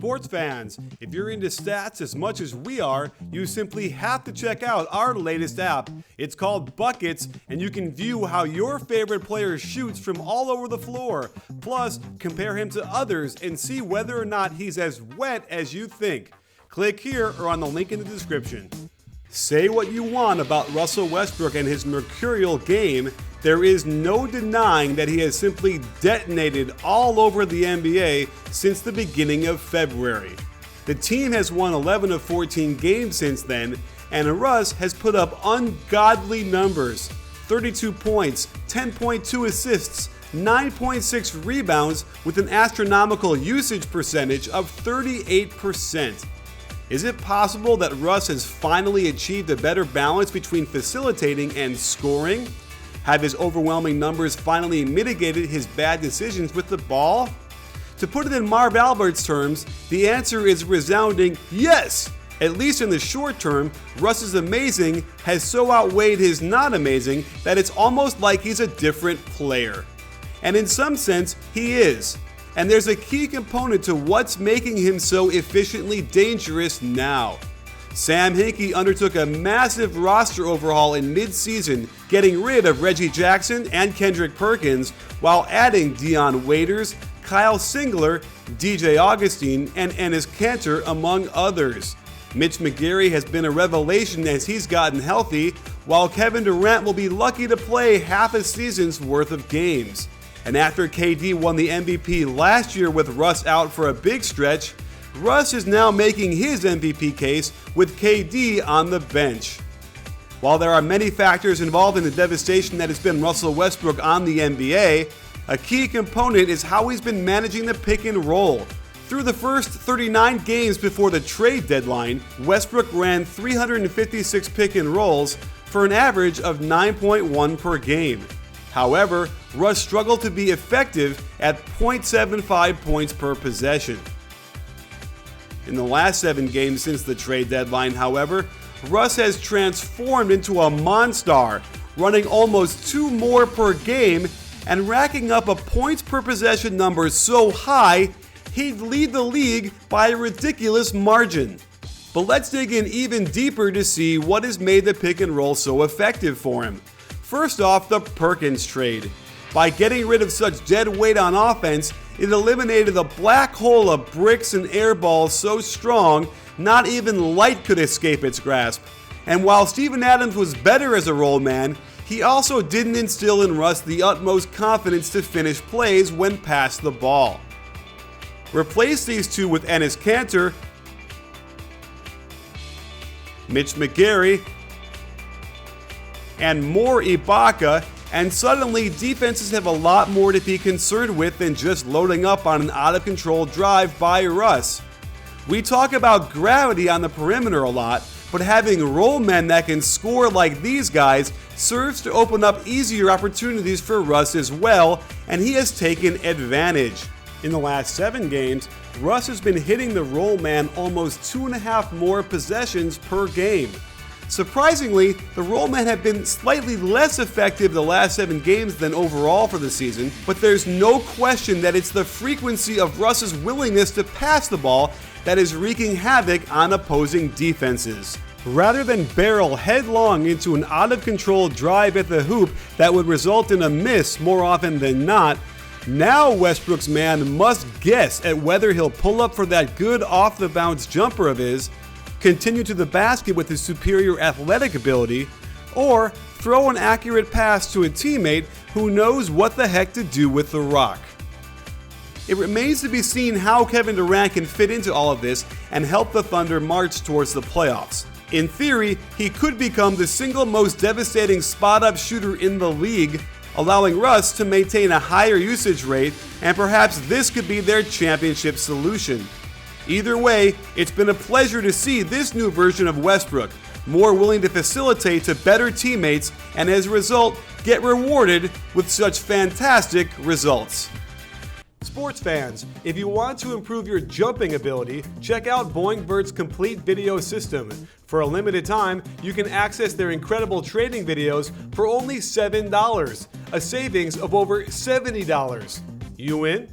Sports fans, if you're into stats as much as we are, you simply have to check out our latest app. It's called Buckets, and you can view how your favorite player shoots from all over the floor. Plus, compare him to others and see whether or not he's as wet as you think. Click here or on the link in the description. Say what you want about Russell Westbrook and his mercurial game, there is no denying that he has simply detonated all over the NBA since the beginning of February. The team has won 11 of 14 games since then, and Russ has put up ungodly numbers: 32 points, 10.2 assists, 9.6 rebounds with an astronomical usage percentage of 38%. Is it possible that Russ has finally achieved a better balance between facilitating and scoring? Have his overwhelming numbers finally mitigated his bad decisions with the ball? To put it in Marv Albert's terms, the answer is resounding yes! At least in the short term, Russ's amazing has so outweighed his not amazing that it's almost like he's a different player. And in some sense, he is. And there's a key component to what's making him so efficiently dangerous now. Sam Hinkie undertook a massive roster overhaul in mid-season, getting rid of Reggie Jackson and Kendrick Perkins, while adding Dion Waiters, Kyle Singler, DJ Augustine, and Enes Kanter, among others. Mitch McGary has been a revelation as he's gotten healthy, while Kevin Durant will be lucky to play half a season's worth of games. And after KD won the MVP last year with Russ out for a big stretch, Russ is now making his MVP case with KD on the bench. While there are many factors involved in the devastation that has been Russell Westbrook on the NBA, a key component is how he's been managing the pick and roll. Through the first 39 games before the trade deadline, Westbrook ran 356 pick and rolls for an average of 9.1 per game. However, Russ struggled to be effective at 0.75 points per possession. In the last 7 games since the trade deadline, however, Russ has transformed into a monster, running almost 2 more per game and racking up a points per possession number so high he'd lead the league by a ridiculous margin. But let's dig in even deeper to see what has made the pick and roll so effective for him. First off, the Perkins trade. By getting rid of such dead weight on offense, it eliminated a black hole of bricks and air balls so strong, not even light could escape its grasp. And while Steven Adams was better as a roll man, he also didn't instill in Russ the utmost confidence to finish plays when past the ball. Replace these two with Enes Kanter, Mitch McGary, and more Ibaka, and suddenly defenses have a lot more to be concerned with than just loading up on an out-of-control drive by Russ. We talk about gravity on the perimeter a lot, but having roll men that can score like these guys serves to open up easier opportunities for Russ as well, and he has taken advantage. In the last 7 games, Russ has been hitting the roll man almost 2.5 more possessions per game. Surprisingly, the rollmen have been slightly less effective the last 7 games than overall for the season, but there's no question that it's the frequency of Russ's willingness to pass the ball that is wreaking havoc on opposing defenses. Rather than barrel headlong into an out-of-control drive at the hoop that would result in a miss more often than not, now Westbrook's man must guess at whether he'll pull up for that good off-the-bounce jumper of his, continue to the basket with his superior athletic ability, or throw an accurate pass to a teammate who knows what the heck to do with the rock. It remains to be seen how Kevin Durant can fit into all of this and help the Thunder march towards the playoffs. In theory, he could become the single most devastating spot-up shooter in the league, allowing Russ to maintain a higher usage rate, and perhaps this could be their championship solution. Either way, it's been a pleasure to see this new version of Westbrook, more willing to facilitate to better teammates and as a result, get rewarded with such fantastic results. Sports fans, if you want to improve your jumping ability, check out Boingbert's complete video system. For a limited time, you can access their incredible training videos for only $7, a savings of over $70. You in?